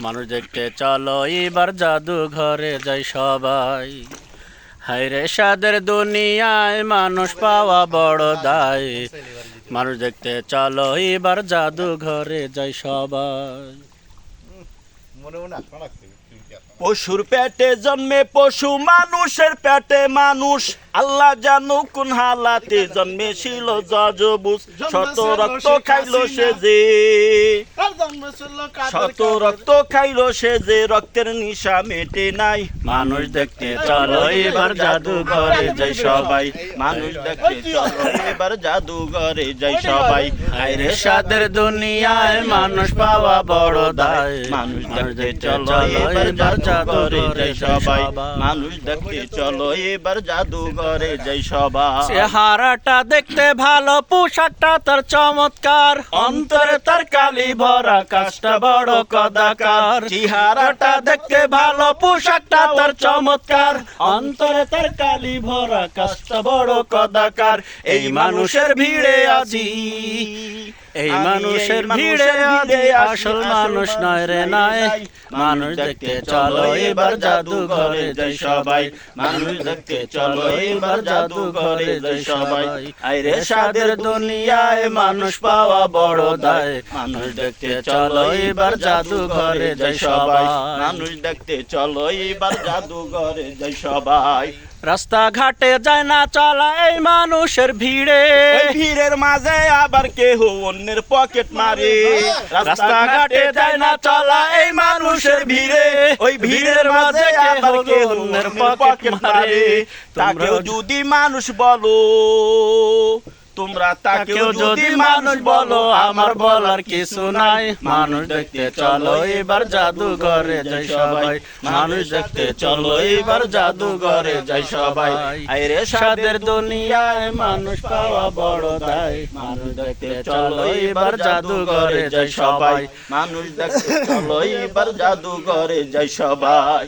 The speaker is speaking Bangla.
মানুষ দেখতে চলো এবার জাদুঘরে যাই সবাই। হায়রে সাদের দুনিয়ায় মানুষ পাওয়া বড় দায়। মানুষ দেখতে চলো এবার জাদুঘরে যাই সবাই। পশুর পেটে জন্মে পশু, মানুষের পেটে মানুষ। আল্লাহ জানু কোন হালাতে জন্মেছিল যজবুজ। শত রক্ত খাইলো সে যে, শত রক্ত খাইলো সে যে, রক্তের নিশা মেটে নাই। মানুষ দেখতে চলো এবার জাদুঘরে যাই সবাই। মানুষ দেখতে চলো এবার জাদুঘরে যাই সবাই। হায়রে সাদের দুনিয়ায় মানুষ পাওয়া বড় দায়। মানুষ দেখতে চলো এবার জাদুঘরে যাই সবাই। মানুষ দেখতে চলো এবার জাদুঘরে যাই সবাই। চেহারাটা দেখতে ভালো, পোশাকটা তার চমৎকার, অন্তরে তার কালি ভরা, কাজটা বড় কদাকার। চেহারাটা দেখতে ভালো, পোশাকটা তার চমৎকার, অন্তরে তার কালি ভরা, কাজটা বড় কদাকার। এই মানুষের ভিড়ে আজি, এই মানুষের ভিড়ে আজি আসল মানুষ নয় রে নয়। মানুষ দেখতে চলো এবার জাদুঘরে যাই সবাই। মানুষ দেখতে চলো এবার জাদুঘরে যাই সবাই। আইরে সাদের দুনিয়ায় মানুষ পাওয়া বড় দায়। মানুষ দেখতে চলো এবার জাদুঘরে যাই সবাই। মানুষ দেখতে চলো এবার জাদুঘরে যাই সবাই। রাস্তাঘাটে যায় না চলা এই মানুষের ভিড়ে, ভিড়ের মাঝে আবার কেহ অন্যের পকেট মারে। রাস্তাঘাটে যায় না চলা এই মানুষের ভিড়ে, ওই ভিড়ের মাঝে আবার কেহ অন্যের পকেট মারে। তাকেও যদি মানুষ বলো, তোমরা তাকেও যদি মানুষ বলো, আমার বলার কিছু নাই। মানুষ দেখতে চলো এবার জাদুঘরে যাই সবাই। মানুষ দেখতে চলো এবার জাদুঘরে যাই সবাই। আইরে সাদের দুনিয়ায় মানুষ পাওয়া বড় দায়। মানুষ দেখতে চলো এবার জাদুঘরে যাই সবাই। মানুষ দেখতে চলো এবার জাদুঘরে যাই সবাই।